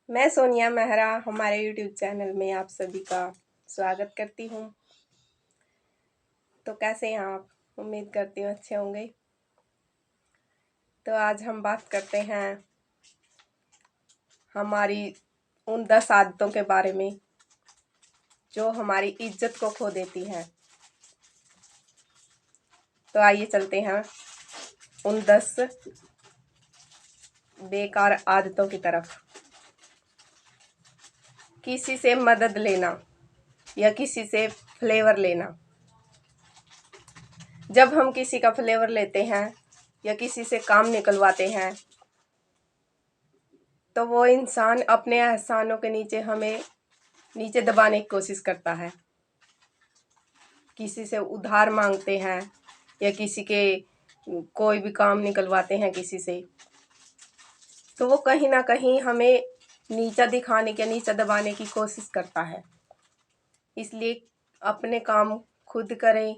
मैं सोनिया मेहरा हमारे YouTube channel में आप सभी का स्वागत करती हूँ। तो कैसे हैं आप? उम्मीद करती हूँ अच्छे होंगे। तो आज हम बात करते हैं हमारी उन 10 आदतों के बारे में जो हमारी इज्जत को खो देती हैं। तो आइए चलते हैं उन 10 बेकार आदतों की तरफ। किसी से मदद लेना या किसी से फ्लेवर लेना। जब हम किसी का फ्लेवर लेते हैं या किसी से काम निकलवाते हैं तो वो इंसान अपने एहसानों के नीचे हमें नीचे दबाने की कोशिश करता है। किसी से उधार मांगते हैं या किसी के कोई भी काम निकलवाते हैं किसी से, तो वो कहीं ना कहीं हमें नीचा दिखाने के नीचा दबाने की कोशिश करता है। इसलिए अपने काम खुद करें,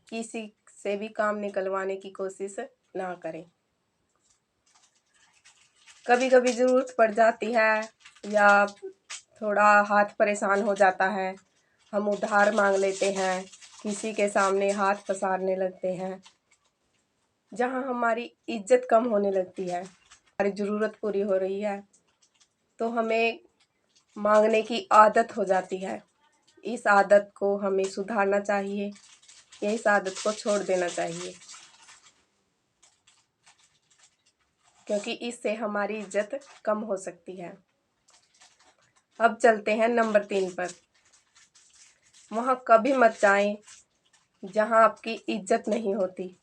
किसी से भी काम निकलवाने की कोशिश ना करें। कभी कभी ज़रूरत पड़ जाती है या थोड़ा हाथ परेशान हो जाता है, हम उधार मांग लेते हैं, किसी के सामने हाथ पसारने लगते हैं, जहाँ हमारी इज्जत कम होने लगती है, हमारी ज़रूरत पूरी हो रही है तो हमें मांगने की आदत हो जाती है। इस आदत को हमें सुधारना चाहिए या इस आदत को छोड़ देना चाहिए, क्योंकि इससे हमारी इज्जत कम हो सकती है। अब चलते हैं नंबर 3 पर। वहाँ कभी मत जाएं जहाँ आपकी इज्जत नहीं होती।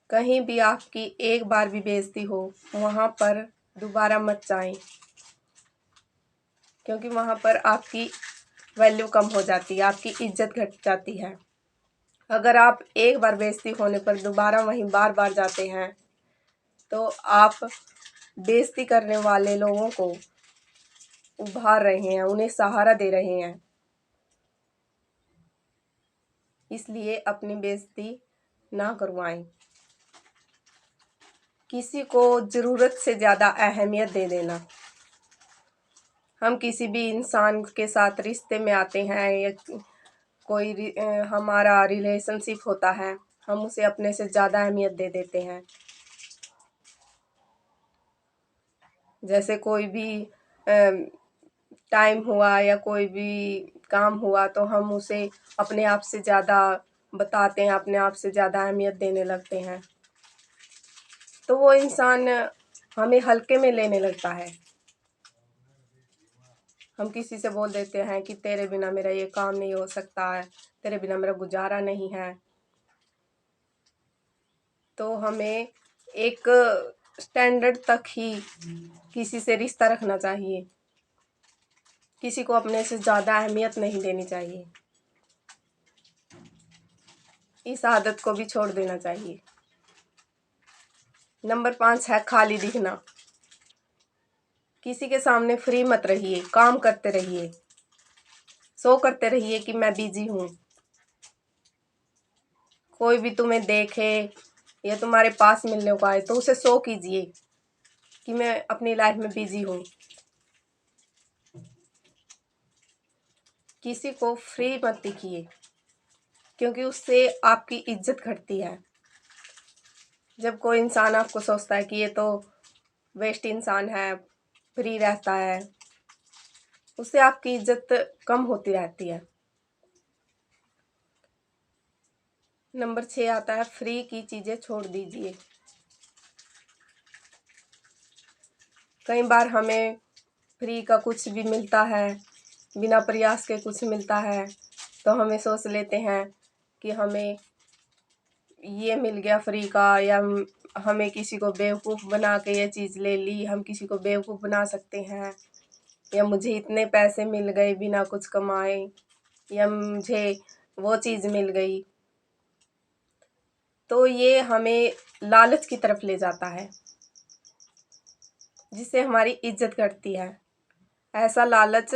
कहीं भी आपकी एक बार भी बेइज्जती हो, वहाँ पर दोबारा मत जाएं, क्योंकि वहाँ पर आपकी वैल्यू कम हो जाती है, आपकी इज्जत घट जाती है। अगर आप एक बार बेइज्जती होने पर दोबारा वहीं बार बार जाते हैं तो आप बेइज्जती करने वाले लोगों को उभार रहे हैं, उन्हें सहारा दे रहे हैं। इसलिए अपनी बेइज्जती ना करवाएं। किसी को ज़रूरत से ज़्यादा अहमियत दे देना। हम किसी भी इंसान के साथ रिश्ते में आते हैं या कोई हमारा रिलेशनशिप होता है, हम उसे अपने से ज़्यादा अहमियत दे देते हैं। जैसे कोई भी टाइम हुआ या कोई भी काम हुआ तो हम उसे अपने आप से ज़्यादा बताते हैं, अपने आप से ज़्यादा अहमियत देने लगते हैं, तो वो इंसान हमें हल्के में लेने लगता है। हम किसी से बोल देते हैं कि तेरे बिना मेरा ये काम नहीं हो सकता है, तेरे बिना मेरा गुजारा नहीं है, तो हमें एक स्टैंडर्ड तक ही किसी से रिश्ता रखना चाहिए। किसी को अपने से ज़्यादा अहमियत नहीं देनी चाहिए। इस आदत को भी छोड़ देना चाहिए। नंबर 5 है खाली दिखना। किसी के सामने फ्री मत रहिए, काम करते रहिए, शो करते रहिए कि मैं बिजी हूँ। कोई भी तुम्हें देखे या तुम्हारे पास मिलने को आए तो उसे शो कीजिए कि मैं अपनी लाइफ में बिजी हूँ। किसी को फ्री मत दिखिए, क्योंकि उससे आपकी इज्जत घटती है। जब कोई इंसान आपको सोचता है कि ये तो वेस्ट इंसान है, फ्री रहता है, उससे आपकी इज्जत कम होती रहती है। नंबर 6 आता है फ्री की चीज़ें छोड़ दीजिए। कई बार हमें फ्री का कुछ भी मिलता है, बिना प्रयास के कुछ मिलता है, तो हमें सोच लेते हैं कि हमें ये मिल गया फ्री का, या हमें किसी को बेवकूफ़ बना के ये चीज़ ले ली, हम किसी को बेवकूफ़ बना सकते हैं, या मुझे इतने पैसे मिल गए बिना कुछ कमाए, या मुझे वो चीज़ मिल गई। तो ये हमें लालच की तरफ ले जाता है, जिससे हमारी इज्जत घटती है। ऐसा लालच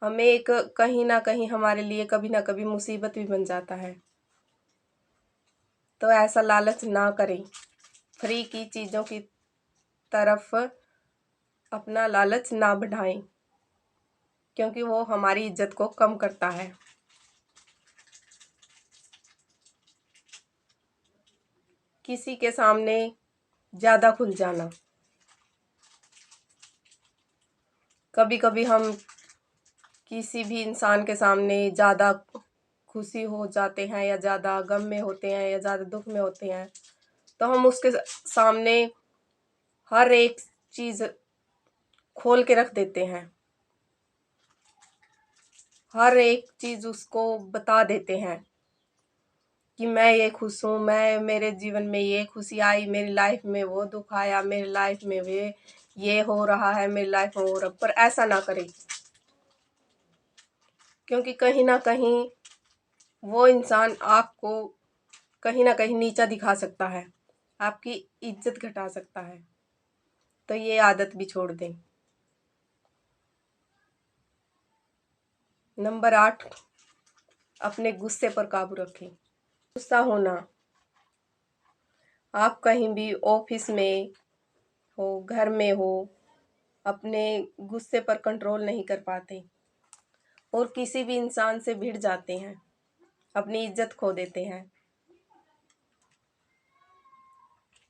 हमें एक कहीं ना कहीं हमारे लिए कभी ना कभी मुसीबत भी बन जाता है। तो ऐसा लालच ना करें। फ्री की चीज़ों की तरफ अपना लालच ना बढ़ाएं, क्योंकि वो हमारी इज्जत को कम करता है। किसी के सामने ज़्यादा खुल जाना, कभी कभी हम किसी भी इंसान के सामने ज़्यादा खुशी हो जाते हैं या ज़्यादा गम में होते हैं या ज़्यादा दुख में होते हैं, तो हम उसके सामने हर एक चीज़ खोल के रख देते हैं, हर एक चीज़ उसको बता देते हैं कि मैं ये खुश हूँ, मैं मेरे जीवन में ये खुशी आई, मेरी लाइफ में वो दुख आया, मेरी लाइफ में ये हो रहा है, मेरी लाइफ में हो रहा। पर ऐसा ना करें, क्योंकि कहीं ना कहीं वो इंसान आपको कहीं ना कहीं नीचा दिखा सकता है, आपकी इज्जत घटा सकता है। तो ये आदत भी छोड़ दें। नंबर 8, अपने गुस्से पर काबू रखें। गुस्सा होना, आप कहीं भी ऑफिस में हो, घर में हो, अपने गुस्से पर कंट्रोल नहीं कर पाते और किसी भी इंसान से भिड़ जाते हैं, अपनी इज्जत खो देते हैं।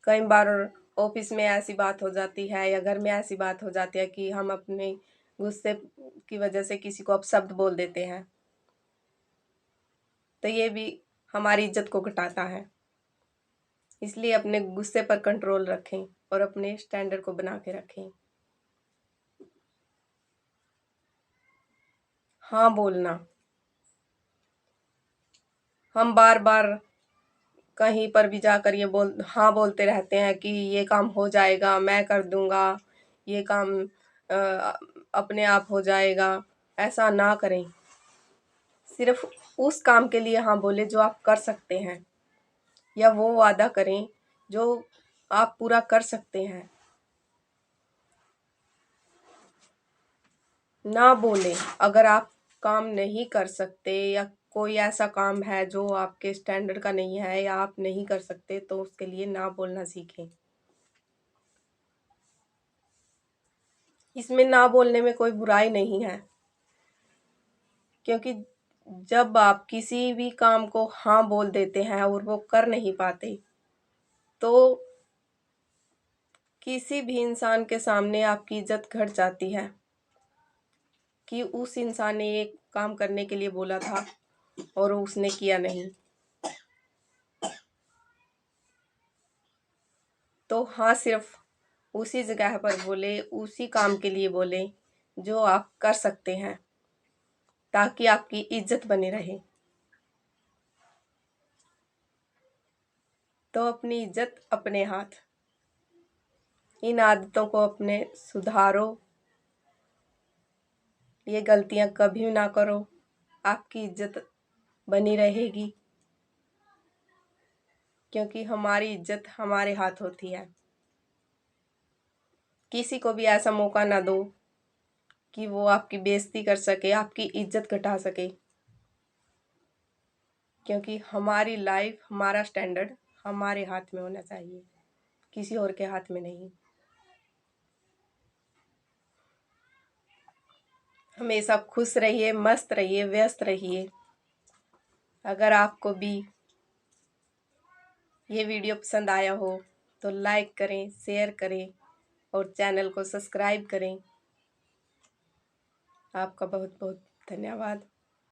कई बार ऑफिस में ऐसी बात हो जाती है या घर में ऐसी बात हो जाती है कि हम अपने गुस्से की वजह से किसी को अपशब्द बोल देते हैं, तो ये भी हमारी इज्जत को घटाता है। इसलिए अपने गुस्से पर कंट्रोल रखें और अपने स्टैंडर्ड को बना के रखें। हाँ बोलना, हम बार बार कहीं पर भी जाकर ये हाँ बोलते रहते हैं कि ये काम हो जाएगा, मैं कर दूंगा, ये काम अपने आप हो जाएगा। ऐसा ना करें, सिर्फ उस काम के लिए हाँ बोले जो आप कर सकते हैं, या वो वादा करें जो आप पूरा कर सकते हैं। ना बोले अगर आप काम नहीं कर सकते या कोई ऐसा काम है जो आपके स्टैंडर्ड का नहीं है या आप नहीं कर सकते, तो उसके लिए ना बोलना सीखें। इसमें ना बोलने में कोई बुराई नहीं है, क्योंकि जब आप किसी भी काम को हाँ बोल देते हैं और वो कर नहीं पाते, तो किसी भी इंसान के सामने आपकी इज्जत घट जाती है कि उस इंसान ने एक काम करने के लिए बोला था और उसने किया नहीं। तो हाँ सिर्फ उसी जगह पर बोले, उसी काम के लिए बोले जो आप कर सकते हैं, ताकि आपकी इज्जत बनी रहे। तो अपनी इज्जत अपने हाथ, इन आदतों को अपने सुधारो, ये गलतियां कभी ना करो, आपकी इज्जत बनी रहेगी, क्योंकि हमारी इज्जत हमारे हाथ होती है। किसी को भी ऐसा मौका ना दो कि वो आपकी बेइज्जती कर सके, आपकी इज्जत घटा सके, क्योंकि हमारी लाइफ, हमारा स्टैंडर्ड हमारे हाथ में होना चाहिए, किसी और के हाथ में नहीं। हमेशा खुश रहिए, मस्त रहिए, व्यस्त रहिए। अगर आपको भी ये वीडियो पसंद आया हो तो लाइक करें, शेयर करें और चैनल को सब्सक्राइब करें। आपका बहुत बहुत धन्यवाद।